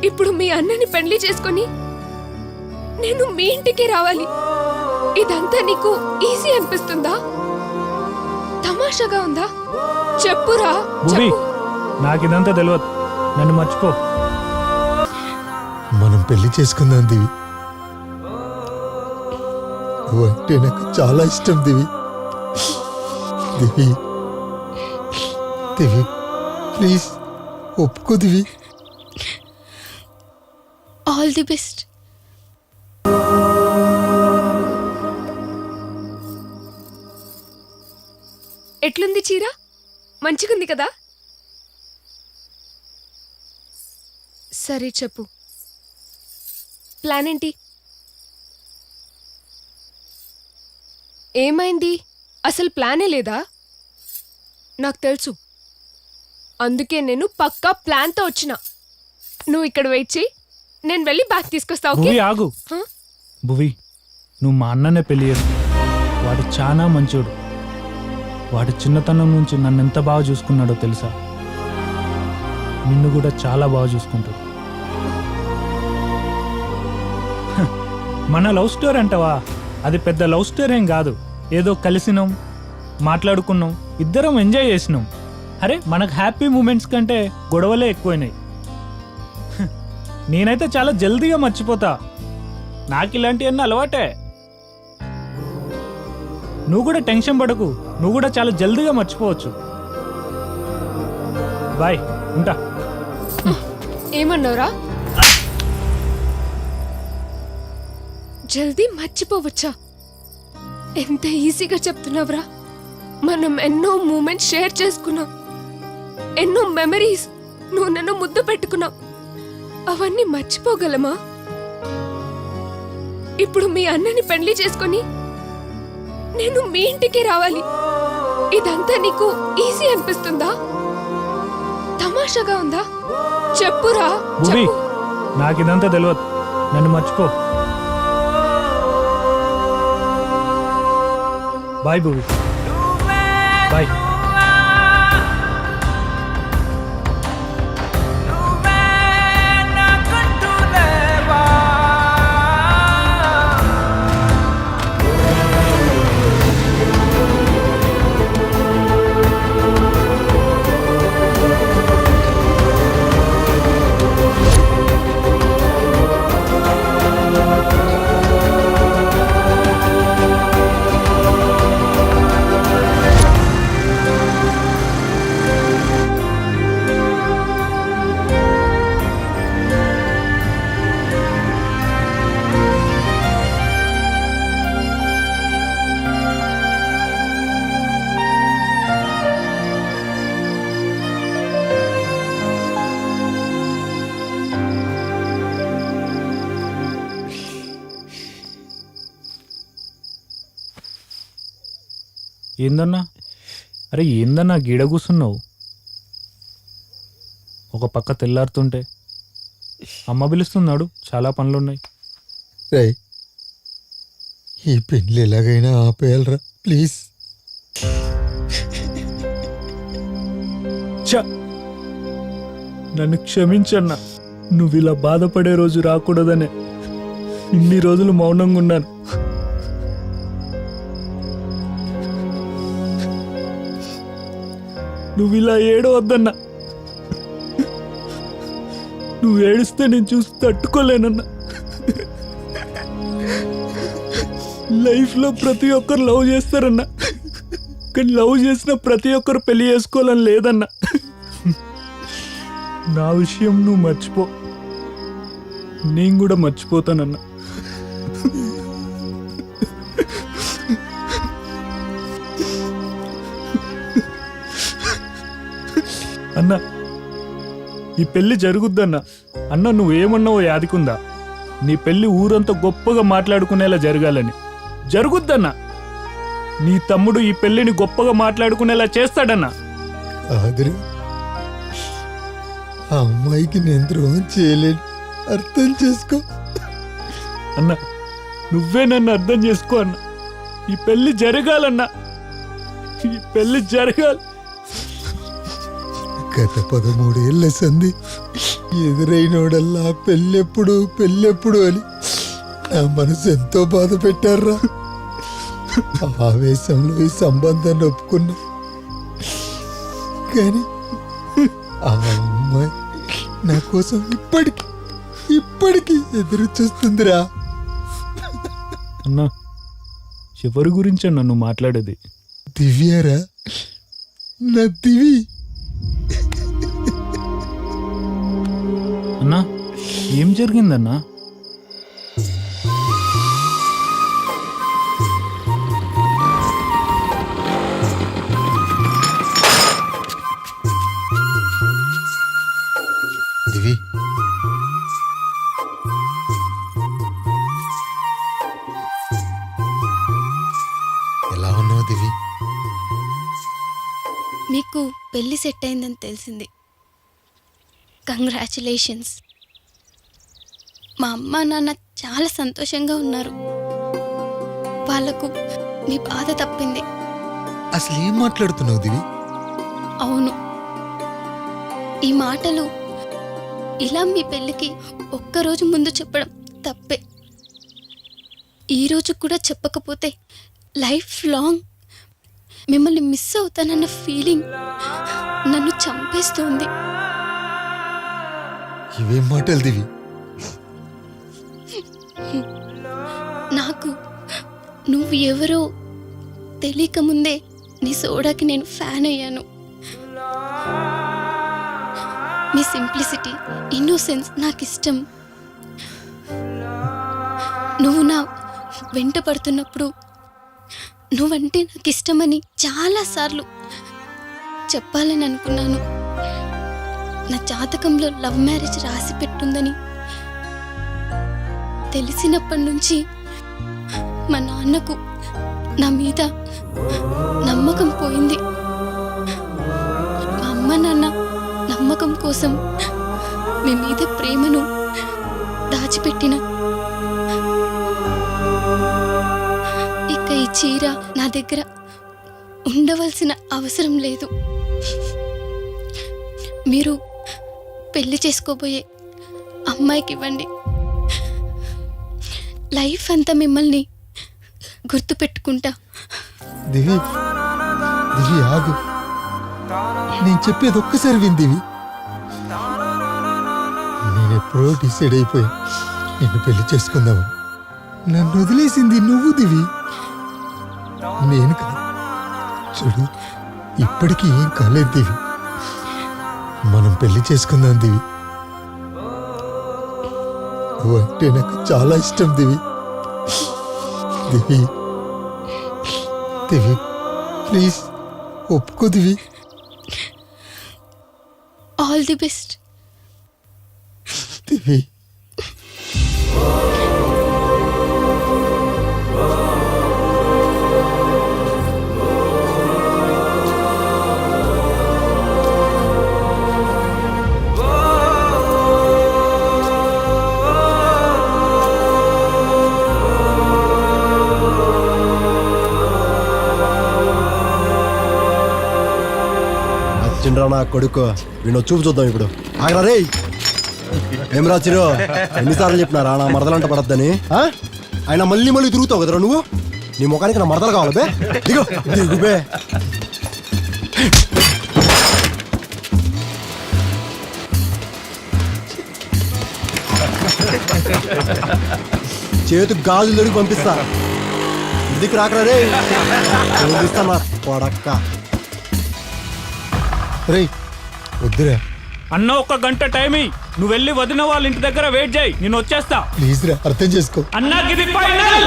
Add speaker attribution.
Speaker 1: ఇప్పుడు మీ అన్నని పెళ్లి చేసుకొని నేను మీ ఇంటికి రావాలి. ఇదంతా నీకు ఈజీ అనిపిస్తుందా? తమాషాగా ఉందా? చెప్పురా.
Speaker 2: నాకిదంతా తెలియదు, నన్ను మర్చిపో.
Speaker 3: మనం పెళ్లి చేసుకుందాం దివి. అంటే నాకు చాలా ఇష్టం దివి. దివి దివి ప్లీజ్ ఒప్పుకో దివి.
Speaker 1: All the best. ఎట్లుంది చీర? మంచిగుంది కదా? సరే చెప్పు, ప్లాన్ ఏంటి? ఏమైంది? అసలు ప్లానే లేదా? నాకు తెలుసు, అందుకే నేను పక్కా ప్లాన్తో వచ్చిన. నువ్వు ఇక్కడ వెయిట్ చేయి, నేను వెళ్ళి బ్యాగ్ తీసుకొస్తా. ఓకే?
Speaker 2: ఆగు భువి, నువ్వు మా అన్ననే పెళ్లి చేసుకో. వాడు చాలా మంచోడు. వాడు చిన్నతనం నుంచి నన్ను ఎంత బాగా చూసుకున్నాడో తెలుసా? నిన్ను కూడా చాలా బాగా చూసుకుంటాడు. మన లవ్ స్టోరీ అంటావా? అది పెద్ద లవ్ స్టోరీ ఏం కాదు. ఏదో కలిసినాం, మాట్లాడుకున్నాం, ఇద్దరం ఎంజాయ్ చేసినాం. అరే, మనకు హ్యాపీ మూమెంట్స్ కంటే గొడవలే ఎక్కువైనాయి. నేనైతే చాలా జల్దీగా మర్చిపోతా. నాకు ఇలాంటివన్నీ అలవాటే. నువ్వు కూడా టెన్షన్ పడకు, నువ్వు కూడా చాలా జల్దీగా మర్చిపోవచ్చు. బాయ్, ఉంటా.
Speaker 1: ఏమన్నావురా? జల్దీ మర్చిపోవచ్చా? ఎంత ఈజీగా చెప్తున్నావురా. మనం ఎన్నో మూమెంట్స్ షేర్ చేసుకున్నాం, ఎన్నో మెమరీస్. నువ్వు నన్ను ముద్దు పెట్టుకున్నావు, అవన్నీ మర్చిపోగలమా? ఇప్పుడు మీ అన్నని పెళ్లి చేసుకొని నేను మీ ఇంటికి రావాలి. ఇదంతా నీకు ఈజీ అనిపిస్తుందా? తమాషాగా ఉందా? చెప్పురా.
Speaker 2: నాకిదంతా తెలియదు, నన్ను మర్చిపో. బాయ్ భూమి, బాయ్. ఏందన్నా? అరే ఏందన్నా గీడ కూసున్నావు? ఒక పక్క తెల్లారుతుంటే అమ్మ పిలుస్తున్నాడు, చాలా పనులున్నాయి.
Speaker 3: రై, ఈ పెళ్లి ఎలాగైనా ఆపేయాలరా ప్లీజ్.
Speaker 2: నన్ను క్షమించన్నా. నువ్వు ఇలా బాధపడే రోజు రాకూడదనే ఇన్ని రోజులు మౌనంగా ఉన్నాను. నువ్వు ఇలా ఏడవద్దన్నా. నువ్వు ఏడిస్తే నేను చూసి తట్టుకోలేనన్నా. లైఫ్లో ప్రతి ఒక్కరు లవ్ చేస్తారన్నా, కానీ లవ్ చేసిన ప్రతి ఒక్కరు పెళ్లి చేసుకోవాలని లేదన్నా. నా విషయం నువ్వు మర్చిపో, నేను కూడా మర్చిపోతానన్నా. అన్నా, ఈ పెళ్లి జరుగుద్దన్నా. అన్న, నువ్వేమన్నావో యాదికుందా? నీ పెళ్లి ఊరంతా గొప్పగా మాట్లాడుకునేలా జరగాలని. జరుగుద్దన్నా. నీ తమ్ముడు ఈ పెళ్లిని గొప్పగా మాట్లాడుకునేలా చేస్తాడన్నా.
Speaker 3: ఆగరే, ఆ అమ్మాయికి నేను ద్రోహం చేయలేను, అర్థం చేసుకో
Speaker 2: అన్న. నువ్వే నన్ను అర్థం చేసుకో అన్న. ఈ పెళ్లి జరగాలన్నా, ఈ పెళ్లి జరగాలి.
Speaker 3: గత 13 ఏళ్ల సంధి ఎదురైనోడల్లా పెళ్ళెప్పుడు పెళ్ళెప్పుడు అని నా మనసు ఎంతో బాధ పెట్టారా. ఆవేశంలో ఈ సంబంధాన్ని ఒప్పుకున్నా, కానీ ఆ అమ్మాయి నా కోసం ఇప్పటికీ ఎదురు చూస్తుందిరా.
Speaker 2: అన్నా, ఎవరి గురించి నన్ను మాట్లాడేది?
Speaker 3: దివ్యారా, నా దివి.
Speaker 2: అన్నా, ఏం జరిగిందన్నా?
Speaker 3: దివి, ఎలా ఉన్నావు దివి?
Speaker 4: మీకు పెళ్లి సెట్ అయిందని తెలిసింది. కంగ్రాచులేషన్స్. మా అమ్మ నాన్న చాలా సంతోషంగా ఉన్నారు. వాళ్లకు మీ బాధ తప్పింది.
Speaker 3: అసలు ఏం మాట్లాడుతున్నావు దివి?
Speaker 4: అవును, ఈ మాటలు ఇలా మీ పెళ్ళికి ఒక్కరోజు ముందు చెప్పడం తప్పే. ఈరోజు కూడా చెప్పకపోతే లైఫ్ లాంగ్ మిమ్మల్ని మిస్ అవుతానన్న ఫీలింగ్ నన్ను చంపేస్తోంది.
Speaker 3: ఇవేం మాటలు దివి?
Speaker 4: నాకు నువ్వు ఎవరో తెలియక ముందే నీ సోడాకి నేను ఫ్యాన్ అయ్యాను. మీ సింప్లిసిటీ, ఇన్నోసెన్స్ నాకు ఇష్టం. నువ్వు నా వెంట పడుతున్నప్పుడు నువ్వంటే నాకు ఇష్టమని చాలాసార్లు చెప్పాలని అనుకున్నాను. నా జాతకంలో లవ్ మ్యారేజ్ రాసి పెట్టుందని తెలిసినప్పటి నుంచి మా నాన్నకు నా మీద నమ్మకం పోయింది. మా అమ్మ నాన్న నమ్మకం కోసం మీ మీద ప్రేమను దాచిపెట్టిన. ఇక ఈ చీర నా దగ్గర ఉండవలసిన అవసరం లేదు. మీరు పెళ్లి చేసుకోబోయే అమ్మాయికి ఇవ్వండి. లైఫ్ అంతా మిమ్మల్ని గుర్తుపెట్టుకుంటా.
Speaker 3: దివి, దివి ఆగు. నేను చెప్పేది ఒక్కసారి విని దివి. నేను ఎప్పుడో డిసైడ్ అయిపోయి నిన్ను పెళ్లి చేసుకుందామని. నన్ను వదిలేసింది నువ్వు దివి, నేను కాదు. చూడు, ఇప్పటికీ ఏం కాలేదు దివి. మనం పెళ్లి చేసుకుందాం దివి. నువ్వంటే నాకు చాలా ఇష్టం దివి. దివి, దివి, ప్లీజ్ ఒప్పుకో Divi.
Speaker 4: All the best.
Speaker 3: Divi,
Speaker 5: వచ్చిండ్రా నా కొడుకు. వీడు చూపు చూద్దాం ఇప్పుడు. ఆగరా రే. ఏం రాచిరు? ఎన్నిసార్లు చెప్పినారా నా మరదలంట పడద్దని? ఆయన మళ్ళీ మళ్ళీ తిరుగుతావు కదరా నువ్వు. నీ ముఖానికి నా మరదలు కావాలి బే. దిగు దిగు బే. చేతికి గాజులు దొరికి పంపిస్తా. ఇంటికి రాకరా రే. పంపిస్తా నా కొడక్క.
Speaker 3: రేయ్ వద్దురా.
Speaker 2: అన్న, 1 గంట టైం ఇయ్యి. నువ్వు వెళ్ళి వదిన వాళ్ళ ఇంటి దగ్గర వెయిట్ చేయి, నేను వచ్చేస్తా.
Speaker 3: ప్లీజ్ రా, అర్థం చేసుకో.
Speaker 2: అన్నా, ఇది ఫైనల్.